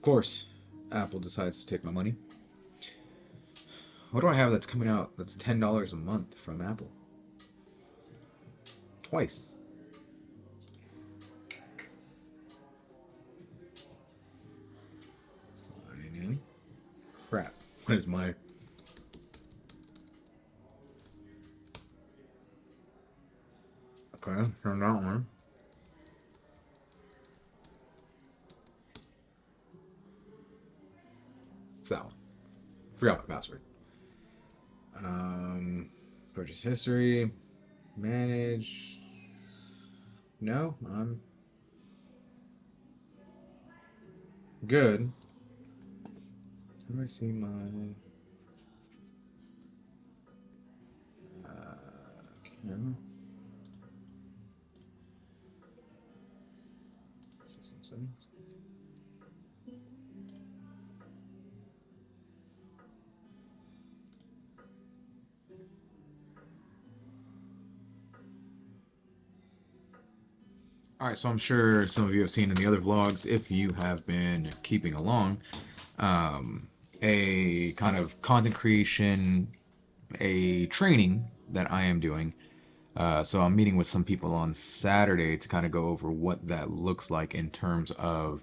course, Apple decides to take my money. What do I have that's coming out that's $10 a month from Apple? Twice. Sign in. Crap. What is my... Okay, turn that one. It's that one. Forgot my password. Purchase history. Manage. No, I'm good. How do I see my camera? System settings. Alright, so I'm sure some of you have seen in the other vlogs, if you have been keeping along, a kind of content creation, a training that I am doing. So I'm meeting with some people on Saturday to kind of go over what that looks like in terms of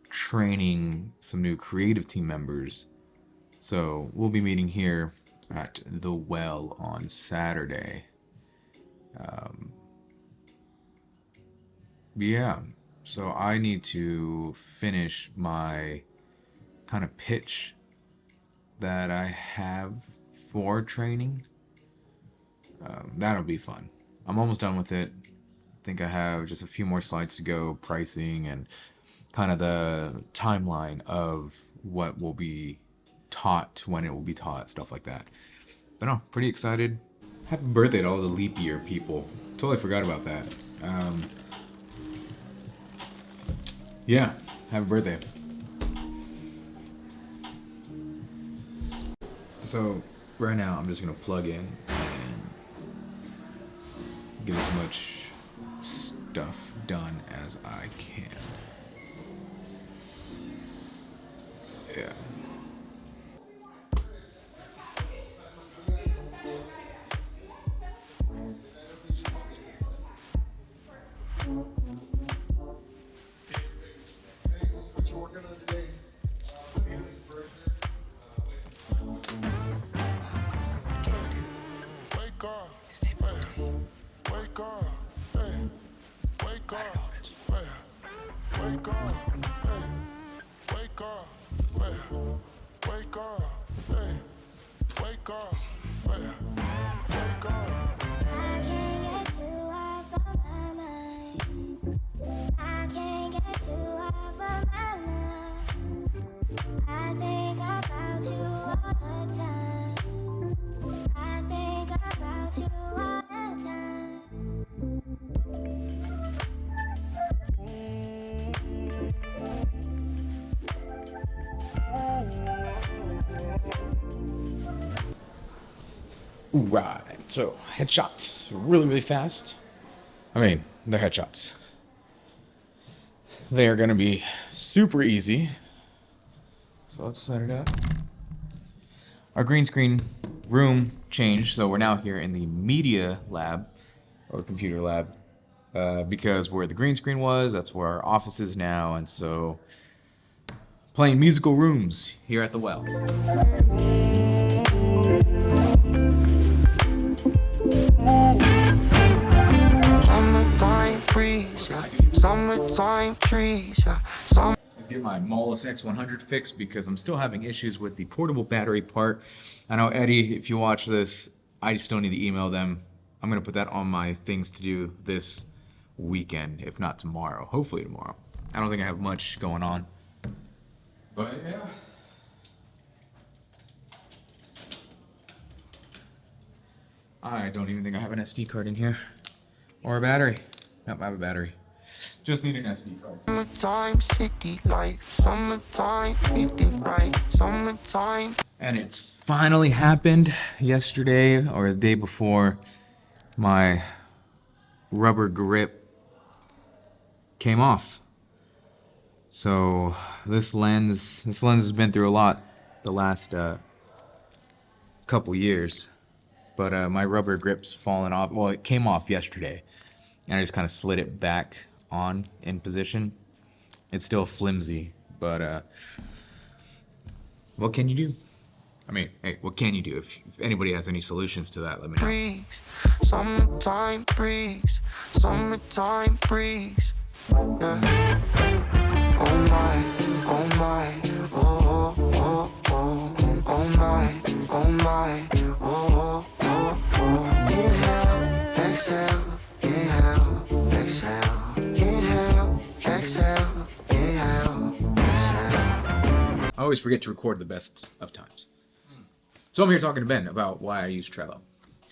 training some new creative team members. So we'll be meeting here at the Well on Saturday. Yeah, so I need to finish my kind of pitch that I have for training. That'll be fun. I'm almost done with it. I think I have just a few more slides to go, pricing and kind of the timeline of what will be taught, when it will be taught, stuff like that. But no, pretty excited. Happy birthday to all the leap year people. Totally forgot about that. Yeah, happy birthday. So right now I'm just gonna plug in and get as much stuff done as I can. Yeah. Right, so headshots really fast. I mean, they're headshots. They are gonna be super easy. So let's set it up. Our green screen room changed, so we're now here in the media lab, or computer lab, because where the green screen was, that's where our office is now, and so playing musical rooms here at the Well. Summertime breeze, summertime trees, Let's get my Molis X100 fixed because I'm still having issues with the portable battery part. I know, Eddie, if you watch this, I still need to email them. I'm gonna put that on my things to do this weekend, if not tomorrow. Hopefully tomorrow. I don't think I have much going on. But yeah. I don't even think I have an SD card in here. Or a battery. Nope, I have a battery. Just need an SD card. Summertime city life, summertime, right, summertime. And it's finally happened yesterday or the day before. My rubber grip came off. So this lens has been through a lot the last couple years, but my rubber grip's fallen off. Well, it came off yesterday, and I just kind of slid it back on in position. It's still flimsy, but what can you do? I mean, hey, what can you do? If anybody has any solutions to that, let me know. Breeze, summertime breeze, summertime breeze. Yeah. Oh my, oh my, oh, oh, oh, oh, oh my, oh my, oh, oh, oh, oh. Inhale, exhale, inhale, exhale, inhale, exhale, inhale, exhale. I always forget to record the best of times. So I'm here talking to Ben about why I use Trello.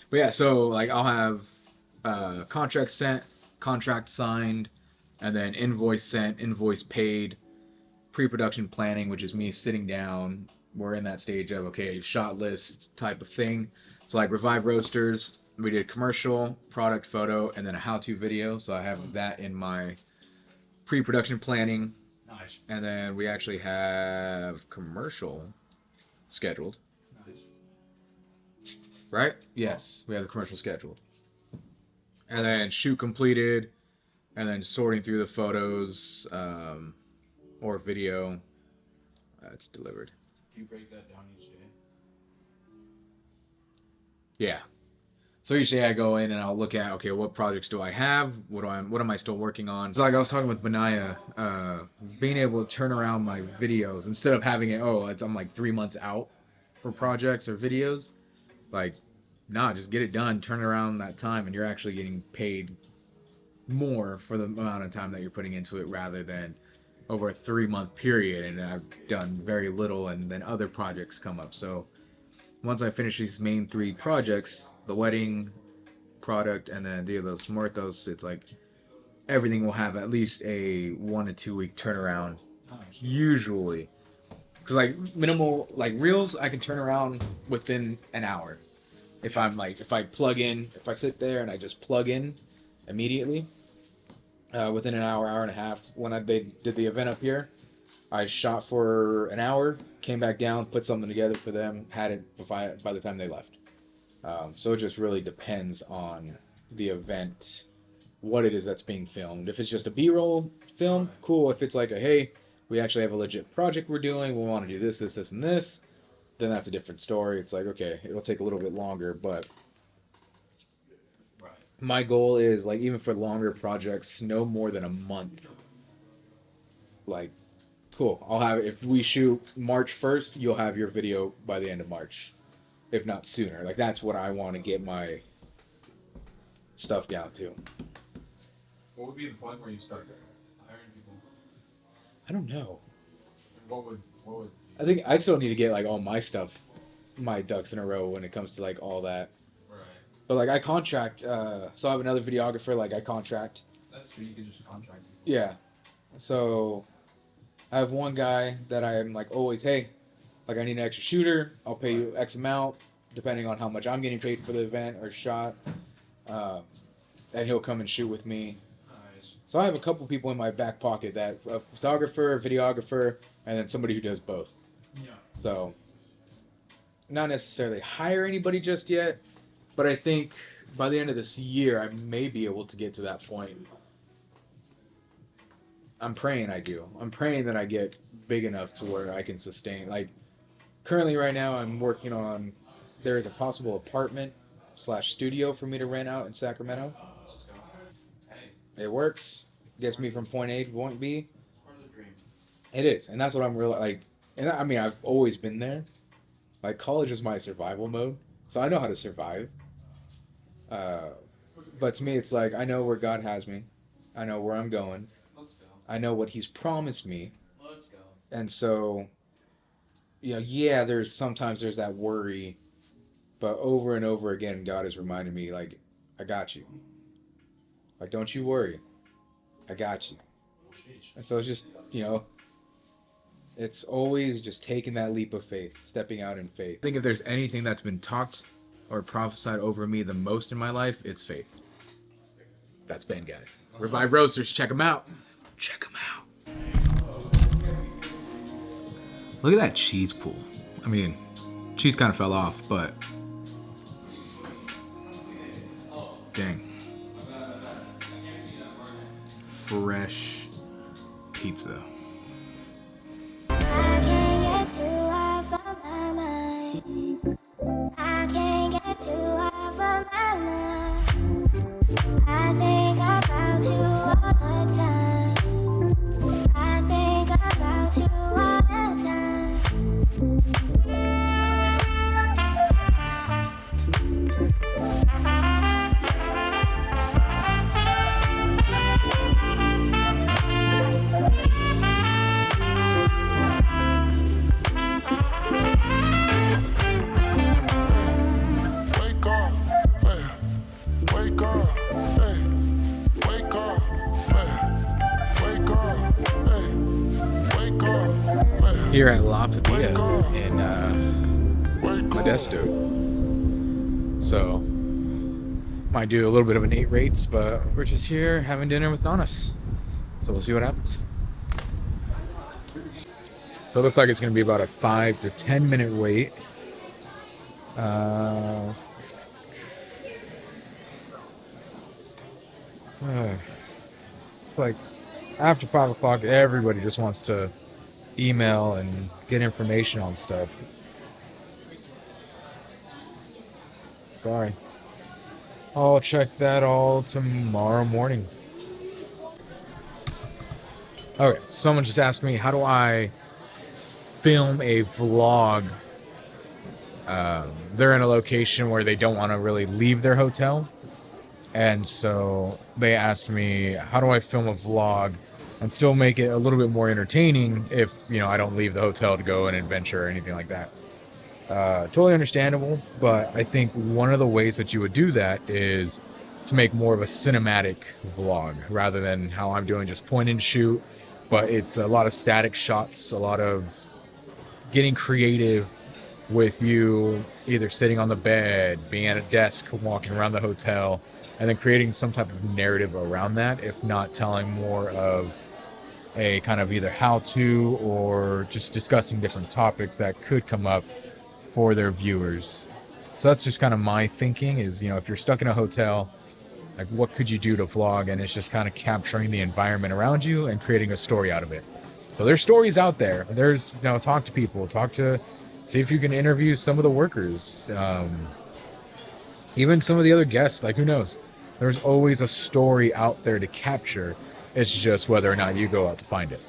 But yeah, so like I'll have contract sent, contract signed, and then invoice sent, invoice paid, pre-production planning, which is me sitting down. We're in that stage of, okay, shot list type of thing. So like Revive Roasters, we did commercial, product photo, and then a how-to video. So I have that in my pre-production planning. Nice. And then we actually have commercial scheduled. Right? Yes, we have the commercial scheduled. And then shoot completed, and then sorting through the photos or video. It's delivered. Do you break that down each day? Yeah. So each day I go in and I'll look at, okay, what projects do I have? What am I still working on? So like I was talking with Benaya, being able to turn around my videos instead of having it, I'm like 3 months out for projects or videos. Like, nah, just get it done, turn it around that time, and you're actually getting paid more for the amount of time that you're putting into it rather than over a 3-month period. And I've done very little, and then other projects come up. So once I finish these main 3 projects, the wedding, product, and then Dia de los Muertos, it's like everything will have at least a 1 to 2 week turnaround, usually. Because like minimal, like reels, I can turn around within an hour. If I'm like, if I sit there and I just plug in immediately, within an hour, hour and a half. When they did the event up here, I shot for an hour, came back down, put something together for them, had it by the time they left. So it just really depends on the event, what it is that's being filmed. If it's just a B-roll film, cool. If it's like a, hey, we actually have a legit project we're doing, we want to do this, this, this, and this, then that's a different story. It's like, okay, it'll take a little bit longer, but Right. my goal is, like, even for longer projects, no more than a month. Like, cool. I'll have, if we shoot March 1st, you'll have your video by the end of March, if not sooner. Like, that's what I want to get my stuff down to. What would be the point where you start hiring people? I don't know. And what would I think I still need to get like all my stuff, my ducks in a row when it comes to like all that. Right. But like I contract, so I have another videographer. Like I contract. That's true. You could just contract. Yeah. So I have one guy that I'm like always, hey, like I need an extra shooter. I'll pay you X amount depending on how much I'm getting paid for the event or shot. And he'll come and shoot with me. Nice. So I have a couple people in my back pocket, that a photographer, a videographer, and then somebody who does both. Yeah. So not necessarily hire anybody just yet, but I think by the end of this year I may be able to get to that point. I'm praying I do. I'm praying that I get big enough to where I can sustain. Like currently right now I'm working on, there is a possible apartment / studio for me to rent out in Sacramento. Let's go. Hey, It works. Gets me from point A to point B. part of the dream. It is, and that's what I'm really like. And I mean, I've always been there. Like college is my survival mode, so I know how to survive. But to me, it's like I know where God has me. I know where I'm going. Let's go. I know what He's promised me, Let's go. and so, yeah, there's that worry, but over and over again, God has reminded me, like, I got you. Like, don't you worry, I got you. Sheesh. And so it's just, it's always just taking that leap of faith, stepping out in faith. I think if there's anything that's been talked or prophesied over me the most in my life, it's faith. That's Ben, guys. Revive Roasters, check them out. Check them out. Look at that cheese pool. I mean, cheese kind of fell off, but dang. Fresh pizza. I can't get you off of my mind. I can't get you off of my mind. I think about you all the time. I think about you all the time. Wake up, hey. Wake up, hey. Wake up, hey. Wake up, hey. Wake up, hey. Here at La Padilla in Wake up. Modesto. So, might do a little bit of an 8 rates, but we're just here having dinner with Donis. So we'll see what happens. So it looks like it's going to be about a 5 to 10 minute wait. It's like after 5 o'clock, everybody just wants to email and get information on stuff. Sorry. I'll check that all tomorrow morning. Okay, someone just asked me, how do I film a vlog? They're in a location where they don't want to really leave their hotel. And so they asked me, how do I film a vlog and still make it a little bit more entertaining if, you know, I don't leave the hotel to go on an adventure or anything like that. Totally understandable, but I think one of the ways that you would do that is to make more of a cinematic vlog rather than how I'm doing, just point and shoot. But it's a lot of static shots, a lot of getting creative with you either sitting on the bed, being at a desk, walking around the hotel, and then creating some type of narrative around that, if not telling more of a kind of either how-to or just discussing different topics that could come up for their viewers. So that's just kind of my thinking is, you know, if you're stuck in a hotel, like what could you do to vlog? And it's just kind of capturing the environment around you and creating a story out of it. So there's stories out there. There's, you know, talk to people, see if you can interview some of the workers, even some of the other guests, like who knows? There's always a story out there to capture. It's just whether or not you go out to find it.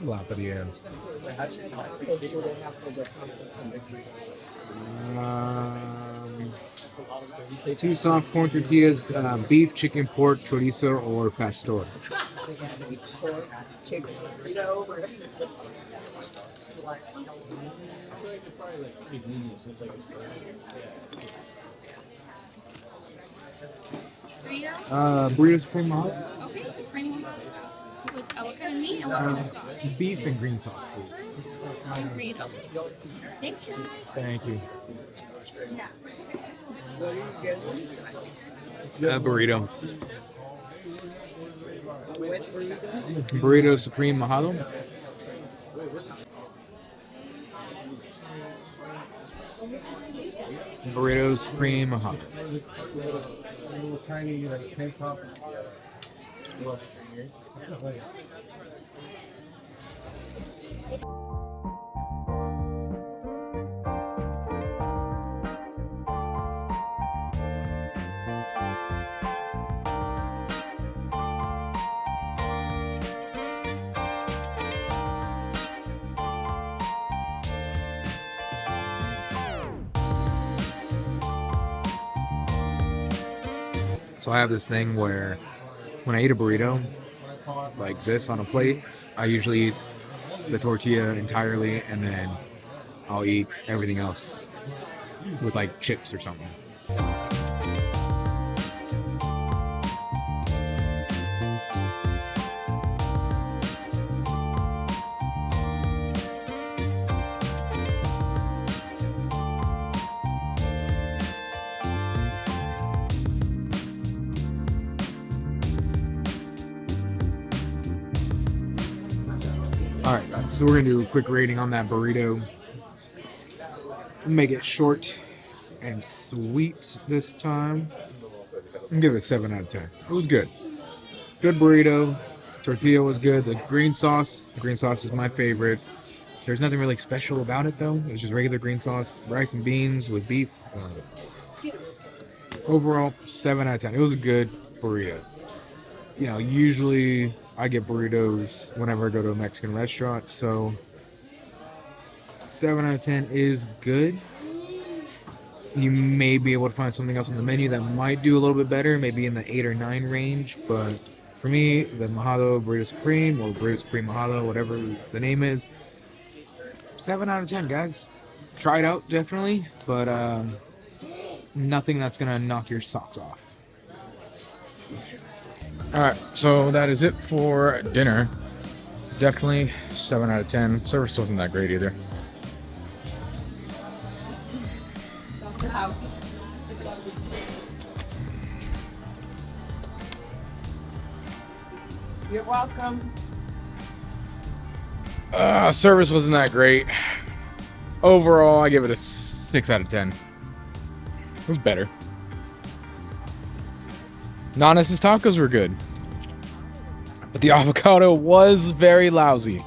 La Padilla. Two soft corn tortillas, beef, chicken, pork, chorizo, or pastor. Burrito Supreme Mahal. Okay, supreme. With what kind of meat and what kind of sauce? Beef and green sauce, please. Burrito. Thanks, guys. Thank you. Burrito. Burrito Supreme Mahalo. Burrito Supreme Mahalo. So I have this thing where when I eat a burrito, like this on a plate, I usually eat the tortilla entirely and then I'll eat everything else with like chips or something. All right, guys, so we're gonna do a quick rating on that burrito. Make it short and sweet this time. I'm gonna give it a 7 out of 10. It was good. Good burrito. Tortilla was good. The green sauce is my favorite. There's nothing really special about it though. It's just regular green sauce, rice and beans with beef. Overall, 7 out of 10. It was a good burrito. You know, usually I get burritos whenever I go to a Mexican restaurant, so 7 out of 10 is good. You may be able to find something else on the menu that might do a little bit better, maybe in the 8 or 9 range, but for me, the Majado Burrito Supreme or Burrito Supreme Majado, whatever the name is, 7 out of 10, guys. Try it out, definitely, but nothing that's gonna knock your socks off. All right, so that is it for dinner. Definitely 7 out of 10. Service wasn't that great either. You're welcome. Service wasn't that great. Overall, I give it a 6 out of 10. It was better. Nanas' tacos were good, but the avocado was very lousy.